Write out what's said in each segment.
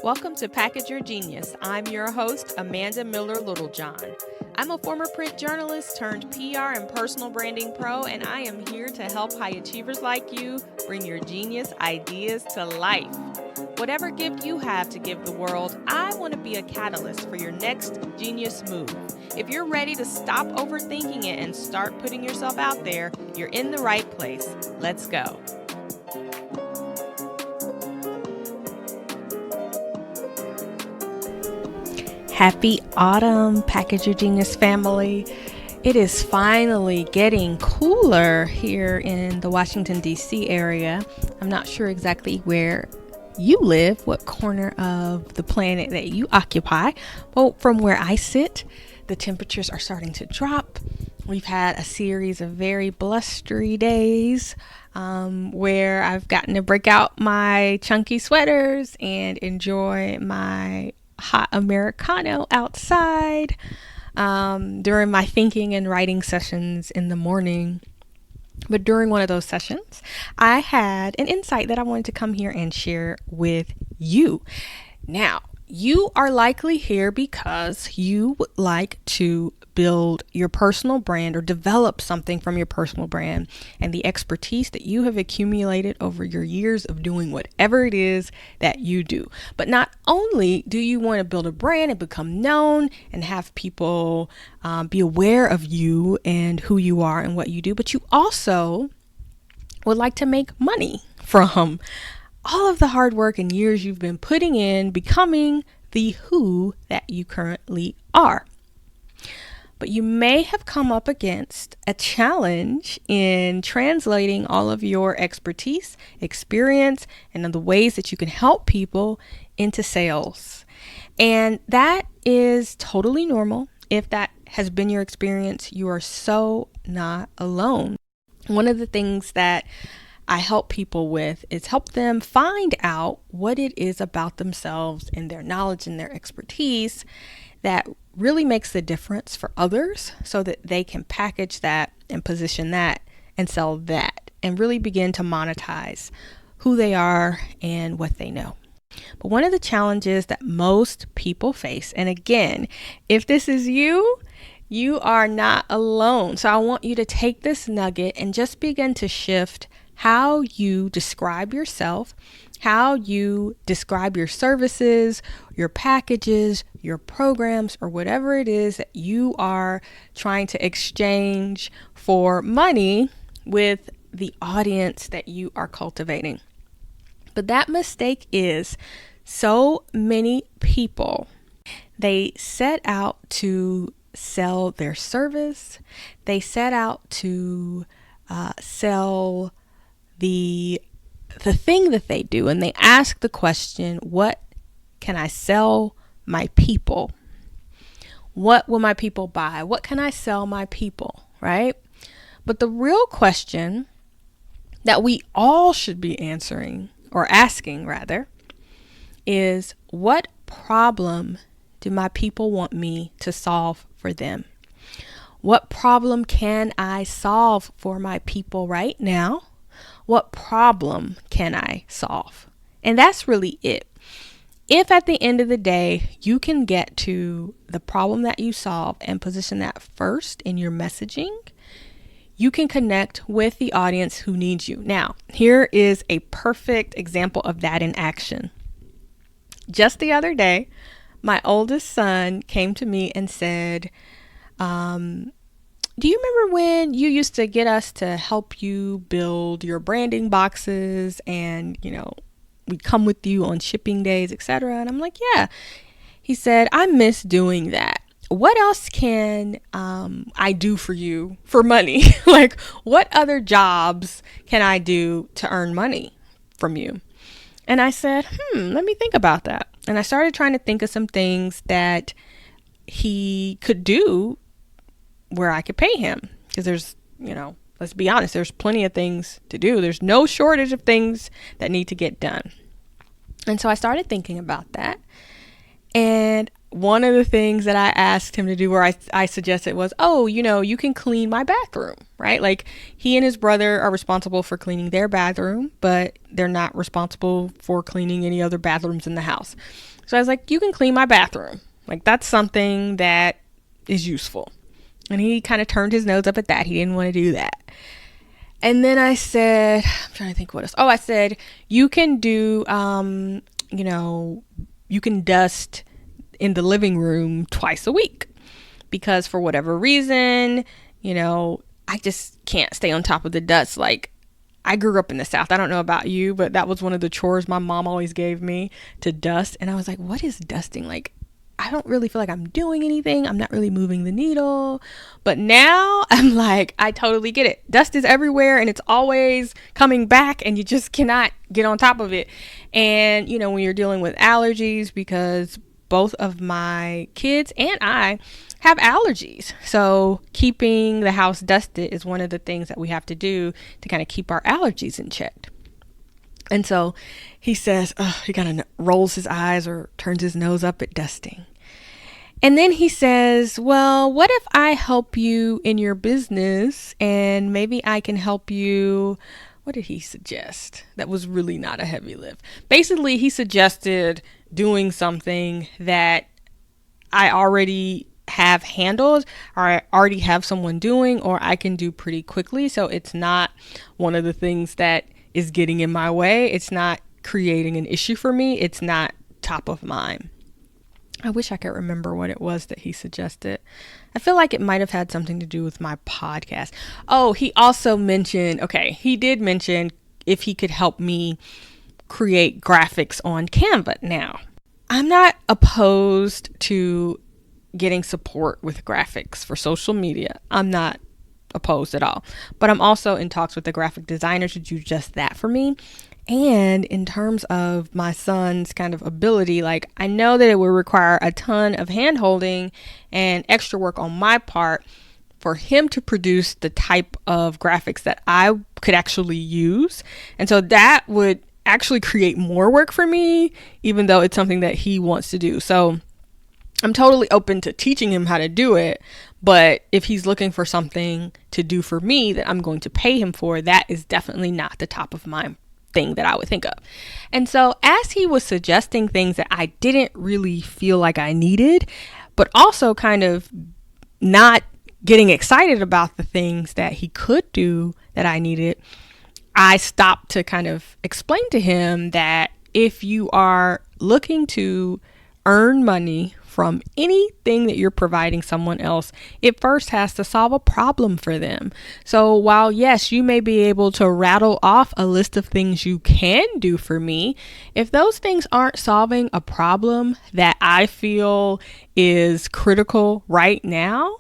Welcome to Package Your Genius. I'm your host, Amanda Miller Littlejohn. I'm a former print journalist turned PR and personal branding pro, and I am here to help high achievers like you bring your genius ideas to life. Whatever gift you have to give the world, I want to be a catalyst for your next genius move. If you're ready to stop overthinking it and start putting yourself out there, you're in the right place. Let's go. Happy autumn, Package Your Genius family. It is finally getting cooler here in the Washington, D.C. area. I'm not sure exactly where you live, what corner of the planet that you occupy. But from where I sit, the temperatures are starting to drop. We've had a series of very blustery days where I've gotten to break out my chunky sweaters and enjoy my hot Americano outside during my thinking and writing sessions in the morning. But during one of those sessions, I had an insight that I wanted to come here and share with you. Now, you are likely here because you would like to build your personal brand or develop something from your personal brand and the expertise that you have accumulated over your years of doing whatever it is that you do. But not only do you want to build a brand and become known and have people be aware of you and who you are and what you do, but you also would like to make money from all of the hard work and years you've been putting in becoming the who that you currently are. But you may have come up against a challenge in translating all of your expertise, experience, and the ways that you can help people into sales. And that is totally normal. If that has been your experience, you are so not alone. One of the things that I help people with is help them find out what it is about themselves and their knowledge and their expertise that really makes the difference for others so that they can package that and position that and sell that and really begin to monetize who they are and what they know. But one of the challenges that most people face, and again, if this is you, you are not alone. So I want you to take this nugget and just begin to shift how you describe yourself, how you describe your services, your packages, your programs, or whatever it is that you are trying to exchange for money with the audience that you are cultivating. But that mistake is so many people, they set out to sell their service, they set out to sell the thing that they do, and they ask the question, what can I sell my people? What will my people buy? What can I sell my people, right? But the real question that we all should be answering, or asking rather, is what problem do my people want me to solve for them? What problem can I solve for my people right now? What problem can I solve? And that's really it. If at the end of the day, you can get to the problem that you solve and position that first in your messaging, you can connect with the audience who needs you. Now, here is a perfect example of that in action. Just the other day, my oldest son came to me and said, do you remember when you used to get us to help you build your branding boxes and, we'd come with you on shipping days, etc.? And I'm like, yeah. He said, I miss doing that. What else can I do for you for money? Like, what other jobs can I do to earn money from you? And I said, let me think about that. And I started trying to think of some things that he could do where I could pay him, because there's, let's be honest, there's plenty of things to do. There's no shortage of things that need to get done. And so I started thinking about that. And one of the things that I asked him to do, or I suggested, was, oh, you can clean my bathroom, right? Like, he and his brother are responsible for cleaning their bathroom, but they're not responsible for cleaning any other bathrooms in the house. So I was like, you can clean my bathroom. Like, that's something that is useful. And he kind of turned his nose up at that. He didn't want to do that. And then I said, I'm trying to think what else. Oh, I said, you can do, you can dust in the living room twice a week, because for whatever reason, I just can't stay on top of the dust. Like, I grew up in the South. I don't know about you, but that was one of the chores my mom always gave me, to dust. And I was like, what is dusting? Like, I don't really feel like I'm doing anything. I'm not really moving the needle. But now I'm like, I totally get it. Dust is everywhere and it's always coming back and you just cannot get on top of it. And, when you're dealing with allergies, because both of my kids and I have allergies. So keeping the house dusted is one of the things that we have to do to kind of keep our allergies in check. And so he says, he kind of rolls his eyes or turns his nose up at dusting. And then he says, well, what if I help you in your business and maybe I can help you? What did he suggest? That was really not a heavy lift. Basically, he suggested doing something that I already have handled, or I already have someone doing, or I can do pretty quickly. So it's not one of the things that is getting in my way. It's not creating an issue for me. It's not top of mind. I wish I could remember what it was that he suggested. I feel like it might have had something to do with my podcast. Oh, he also mentioned, he did mention if he could help me create graphics on Canva. Now, I'm not opposed to getting support with graphics for social media. I'm not opposed at all. But I'm also in talks with the graphic designer to do just that for me. And in terms of my son's kind of ability, like, I know that it would require a ton of hand holding and extra work on my part for him to produce the type of graphics that I could actually use. And so that would actually create more work for me, even though it's something that he wants to do. So I'm totally open to teaching him how to do it. But if he's looking for something to do for me that I'm going to pay him for, that is definitely not the top of my thing that I would think of. And so as he was suggesting things that I didn't really feel like I needed, but also kind of not getting excited about the things that he could do that I needed, I stopped to kind of explain to him that if you are looking to earn money from anything that you're providing someone else, it first has to solve a problem for them. So while, yes, you may be able to rattle off a list of things you can do for me, if those things aren't solving a problem that I feel is critical right now,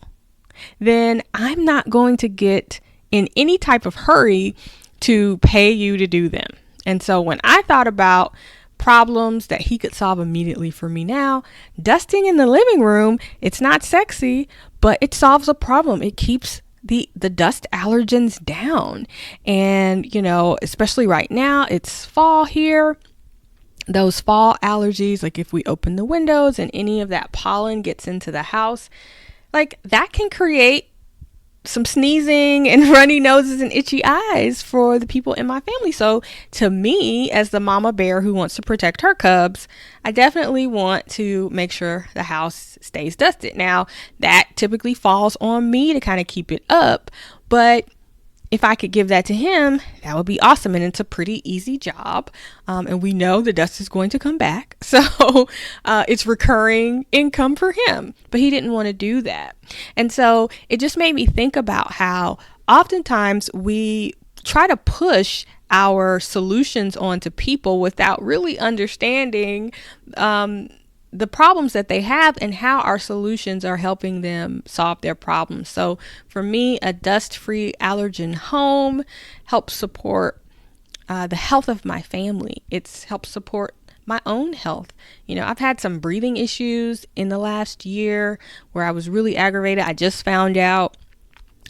then I'm not going to get in any type of hurry to pay you to do them. And so when I thought about problems that he could solve immediately for me now, dusting in the living room, it's not sexy, but it solves a problem. It keeps the dust allergens down. And, especially right now, it's fall here. Those fall allergies, like if we open the windows and any of that pollen gets into the house, like that can create some sneezing and runny noses and itchy eyes for the people in my family. So to me, as the mama bear who wants to protect her cubs, I definitely want to make sure the house stays dusted. Now, that typically falls on me to kind of keep it up, but if I could give that to him, that would be awesome. And it's a pretty easy job. And we know the dust is going to come back. So it's recurring income for him. But he didn't want to do that. And so it just made me think about how oftentimes we try to push our solutions onto people without really understanding the problems that they have and how our solutions are helping them solve their problems. So for me, a dust-free allergen home helps support the health of my family. It's helped support my own health. I've had some breathing issues in the last year where I was really aggravated. I just found out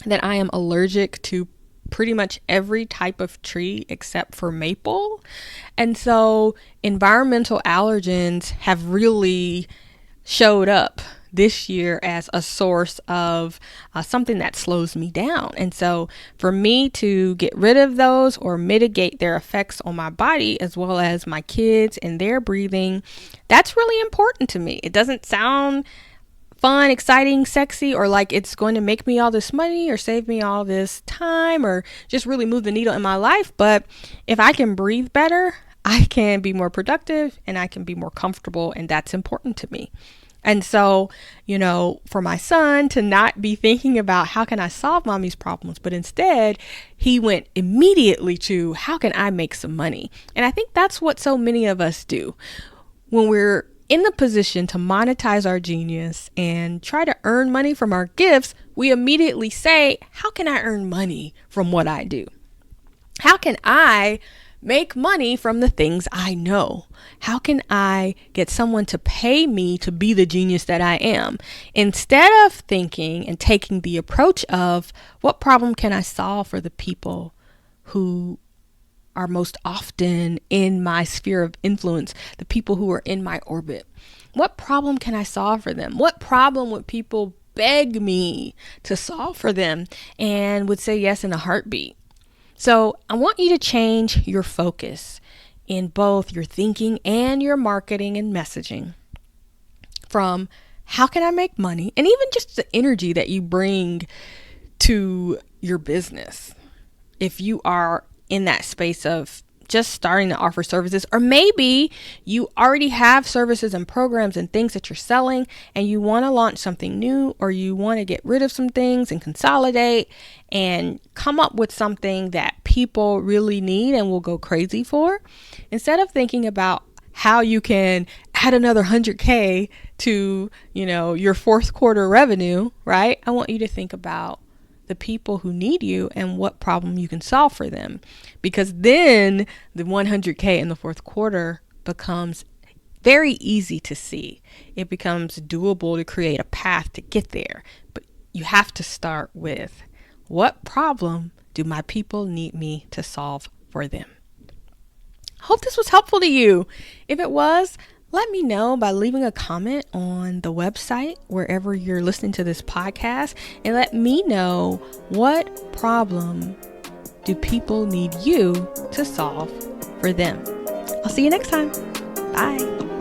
that I am allergic to pretty much every type of tree except for maple. And so environmental allergens have really showed up this year as a source of something that slows me down. And so for me to get rid of those or mitigate their effects on my body as well as my kids and their breathing, that's really important to me. It doesn't sound fun, exciting, sexy, or like it's going to make me all this money or save me all this time or just really move the needle in my life. But if I can breathe better, I can be more productive and I can be more comfortable, and that's important to me. And so, for my son to not be thinking about how can I solve mommy's problems, but instead he went immediately to how can I make some money? And I think that's what so many of us do. When we're in the position to monetize our genius and try to earn money from our gifts, we immediately say, how can I earn money from what I do? How can I make money from the things I know? How can I get someone to pay me to be the genius that I am? Instead of thinking and taking the approach of what problem can I solve for the people who are most often in my sphere of influence, the people who are in my orbit. What problem can I solve for them? What problem would people beg me to solve for them and would say yes in a heartbeat? So I want you to change your focus in both your thinking and your marketing and messaging from how can I make money, and even just the energy that you bring to your business. If you are in that space of just starting to offer services, or maybe you already have services and programs and things that you're selling and you want to launch something new, or you want to get rid of some things and consolidate and come up with something that people really need and will go crazy for. Instead of thinking about how you can add another 100K to, your fourth quarter revenue, right? I want you to think about the people who need you and what problem you can solve for them, because then the 100K in the fourth quarter becomes very easy to see. It becomes doable to create a path to get there. But you have to start with, what problem do my people need me to solve for them? Hope this was helpful to you. If it was, let me know by leaving a comment on the website, wherever you're listening to this podcast, and let me know what problem do people need you to solve for them. I'll see you next time. Bye.